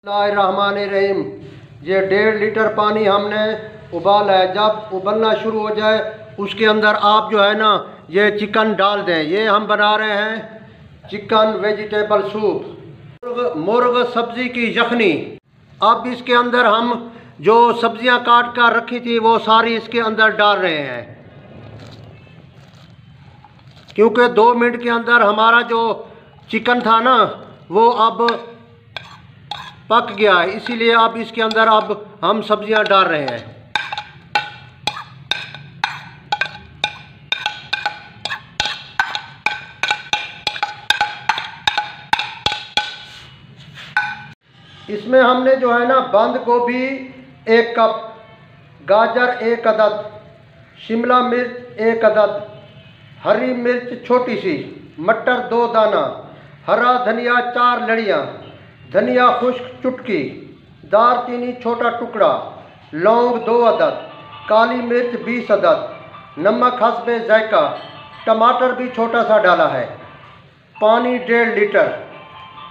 बिस्मिल्लाहिर्रहमानिर्रहीम। ये 1.5 लीटर पानी हमने उबाला है। जब उबलना शुरू हो जाए उसके अंदर आप जो है ना ये चिकन डाल दें। ये हम बना रहे हैं चिकन वेजिटेबल सूप, मुर्ग सब्ज़ी की यखनी। अब इसके अंदर हम जो सब्जियां काट कर रखी थी वो सारी इसके अंदर डाल रहे हैं, क्योंकि 2 मिनट के अंदर हमारा जो चिकन था ना वो अब पक गया है, इसीलिए अब इसके अंदर अब हम सब्जियां डाल रहे हैं। इसमें हमने जो है ना बंद गोभी 1 कप, गाजर 1 अदद, शिमला मिर्च 1 अदद, हरी मिर्च छोटी सी, मटर 2 दाना, हरा धनिया 4 लड़ियाँ, धनिया खुश्क चुटकी, दालचीनी छोटा टुकड़ा, लौंग 2 अदद, काली मिर्च 20 अदद, नमक हस्बे जायका, टमाटर भी छोटा सा डाला है, पानी 1.5 लीटर।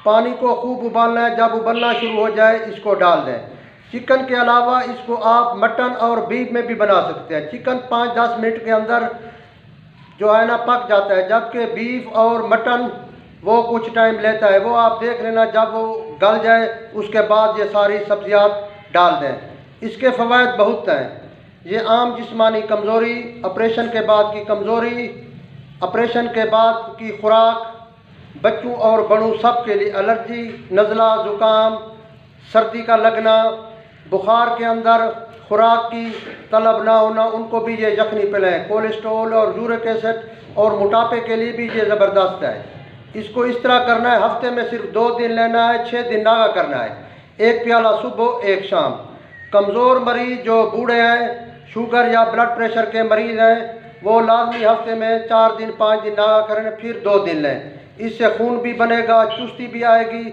पानी को खूब उबालना है। जब उबलना शुरू हो जाए इसको डाल दें। चिकन के अलावा इसको आप मटन और बीफ में भी बना सकते हैं। चिकन 5-10 मिनट के अंदर जो है ना पक जाता है, जबकि बीफ और मटन वो कुछ टाइम लेता है। वो आप देख लेना, जब वो गल जाए उसके बाद ये सारी सब्जियां डाल दें। इसके फ़वाइद बहुत हैं। ये आम जिस्मानी कमज़ोरी, ऑपरेशन के बाद की कमज़ोरी, ऑपरेशन के बाद की खुराक, बच्चों और बड़ों सब के लिए, एलर्जी, नज़ला, ज़ुकाम, सर्दी का लगना, बुखार के अंदर खुराक की तलब ना होना, उनको भी ये यखनी पिलाएं। कोलेस्ट्रॉल और यूरिक एसिड और मोटापे के लिए भी ये ज़बरदस्त है। इसको इस तरह करना है, हफ्ते में सिर्फ 2 दिन लेना है, 6 दिन नागा करना है। 1 प्याला सुबह 1 शाम। कमज़ोर मरीज़ जो बूढ़े हैं, शुगर या ब्लड प्रेशर के मरीज़ हैं, वो लाजमी हफ्ते में 4 दिन 5 दिन नागा करें, फिर 2 दिन लें। इससे खून भी बनेगा, चुस्ती भी आएगी,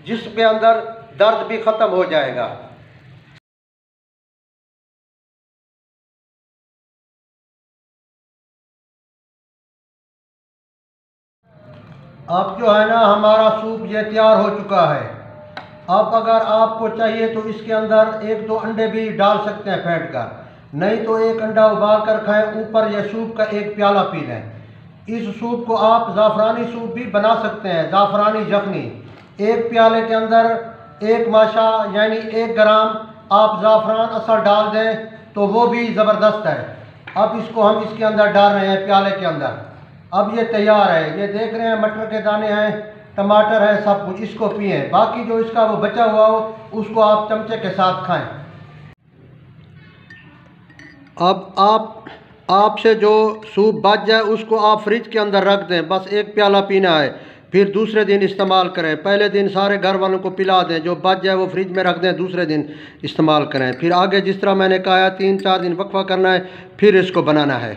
जिस्म के अंदर दर्द भी ख़त्म हो जाएगा। अब जो है ना हमारा सूप ये तैयार हो चुका है। अब अगर आपको चाहिए तो इसके अंदर 1-2 अंडे भी डाल सकते हैं फेंट कर, नहीं तो 1 अंडा उबाल कर खाएं। ऊपर यह सूप का 1 प्याला पी लें। इस सूप को आप ज़ाफ़रानी सूप भी बना सकते हैं, ज़ाफ़रानी यखनी। 1 प्याले के अंदर 1 माशा यानी 1 ग्राम आप ज़ाफ़रान असर डाल दें तो वो भी ज़बरदस्त है। अब इसको हम इसके अंदर डाल रहे हैं प्याले के अंदर। अब ये तैयार है। ये देख रहे हैं मटर के दाने हैं, टमाटर है, सब कुछ। इसको पिए। बाकी जो इसका वो बचा हुआ हो उसको आप चमचे के साथ खाएं। अब आपसे जो सूप बच जाए उसको आप फ्रिज के अंदर रख दें। बस 1 प्याला पीना है, फिर दूसरे दिन इस्तेमाल करें। पहले दिन सारे घर वालों को पिला दें, जो बच जाए वो फ्रिज में रख दें, दूसरे दिन इस्तेमाल करें। फिर आगे जिस तरह मैंने कहा 3-4 दिन वक्फा करना है, फिर इसको बनाना है।